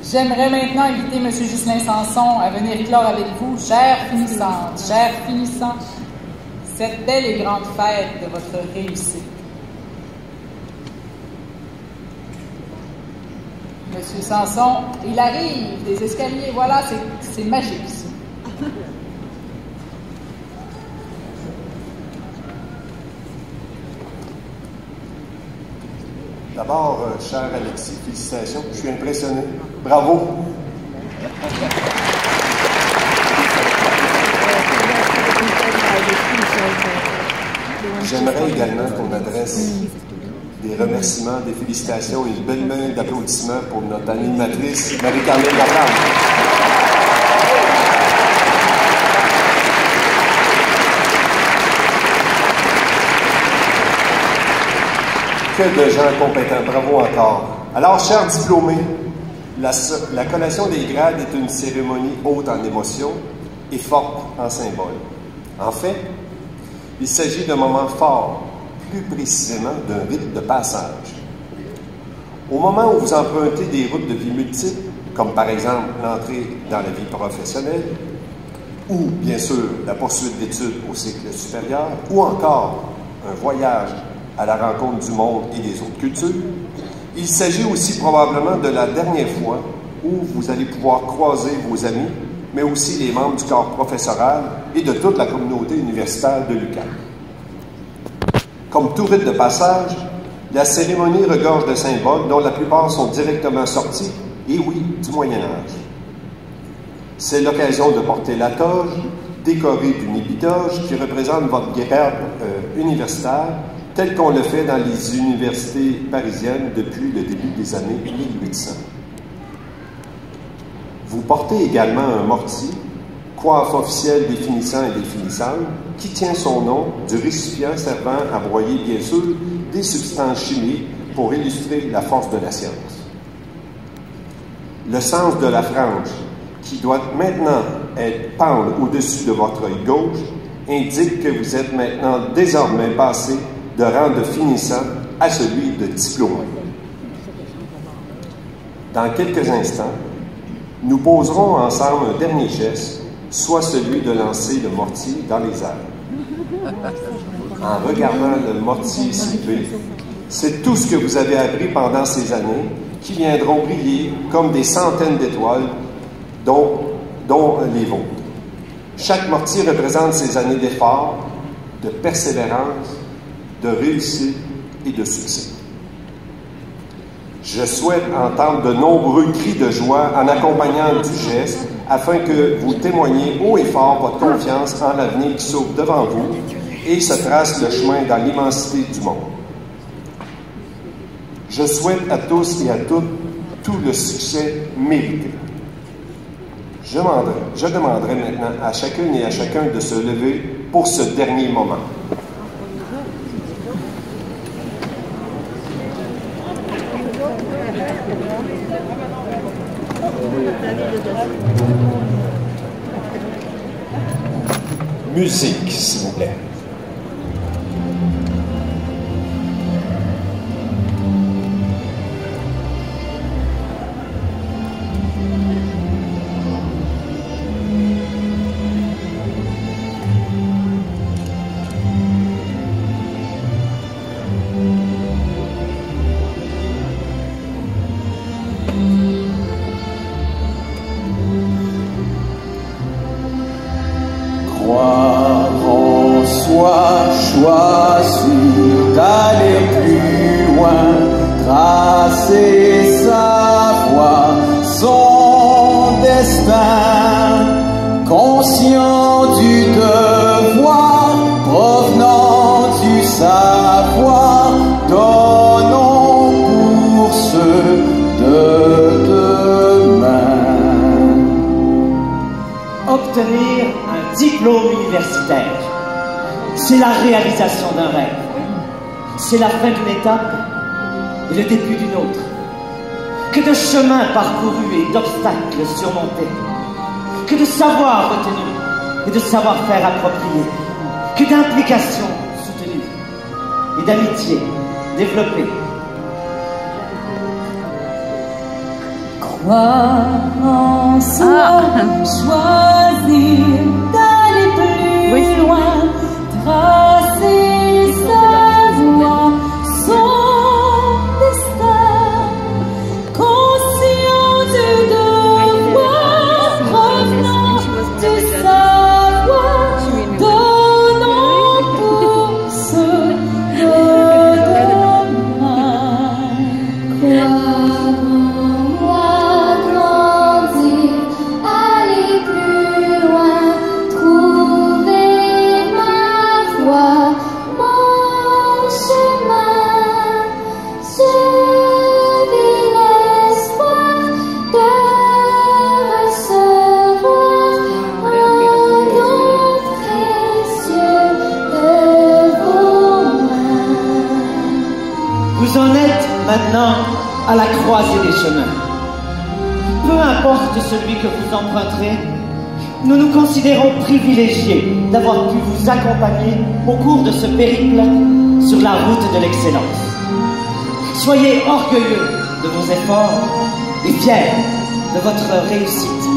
J'aimerais maintenant inviter M. Ghislain Sanson à venir clore avec vous, chers finissantes, chers finissants, cette belle et grande fête de votre réussite. Monsieur Sanson, il arrive des escaliers, voilà, c'est magique ça. D'abord, cher Alexis, félicitations. Je suis impressionné. Bravo. J'aimerais également qu'on adresse des remerciements, des félicitations et une belle main d'applaudissements pour notre animatrice Marie-Carmen Laflamme. Que de gens compétents. Bravo encore. Alors, chers diplômés, la collation des grades est une cérémonie haute en émotions et forte en symboles. En fait, il s'agit d'un moment fort, plus précisément d'un rite de passage. Au moment où vous empruntez des routes de vie multiples, comme par exemple l'entrée dans la vie professionnelle, ou bien sûr la poursuite d'études au cycle supérieur, ou encore un voyage à la rencontre du monde et des autres cultures, il s'agit aussi probablement de la dernière fois où vous allez pouvoir croiser vos amis, mais aussi les membres du corps professoral et de toute la communauté universitaire de l'UQAM. Comme tout rite de passage, la cérémonie regorge de symboles dont la plupart sont directement sortis, et oui, du Moyen Âge. C'est l'occasion de porter la toge, décorée d'une épitoge qui représente votre grade universitaire, tel qu'on le fait dans les universités parisiennes depuis le début des années 1800. Vous portez également un mortier, coiffe officielle des finissants et des finissantes, qui tient son nom du récipient servant à broyer, bien sûr, des substances chimiques pour illustrer la force de la science. Le sens de la frange, qui doit maintenant être pendre au-dessus de votre œil gauche, indique que vous êtes maintenant désormais passé de rang de finissant à celui de diplômé. Dans quelques instants, nous poserons ensemble un dernier geste, soit celui de lancer le mortier dans les airs. En regardant le mortier s'élever, c'est tout ce que vous avez appris pendant ces années qui viendront briller comme des centaines d'étoiles, dont les vôtres. Chaque mortier représente ces années d'efforts, de persévérance, de réussite et de succès. Je souhaite entendre de nombreux cris de joie en accompagnant du geste afin que vous témoigniez haut et fort votre confiance en l'avenir qui s'ouvre devant vous et se trace le chemin dans l'immensité du monde. Je souhaite à tous et à toutes tout le succès mérité. Je demanderai maintenant à chacune et à chacun de se lever pour ce dernier moment. Musique, s'il vous plaît. Choisi d'aller plus loin, tracer sa voie, son destin, conscient du devoir, provenant du savoir, donnons pour ceux de demain. Obtenir un diplôme universitaire, c'est la réalisation d'un rêve. C'est la fin d'une étape et le début d'une autre. Que de chemins parcourus et d'obstacles surmontés. Que de savoir retenu et de savoir-faire approprié. Que d'implications soutenues et d'amitié développée. Croire en soi, choisir d'aller plus loin, tracer sa voie, son destin, conscient du devoir, provenant du savoir, donnant pour ce de demain. Croire en moi, grandir, aller plus loin, trouver ma voie, mon chemin. Je vis l'espoir de recevoir un don précieux de vos mains. Vous en êtes maintenant à la croisée des chemins. Peu importe celui que vous emprunterez, nous nous considérons privilégiés d'avoir pu vous accompagner au cours de ce périple sur la route de l'excellence. Soyez orgueilleux de vos efforts et fiers de votre réussite.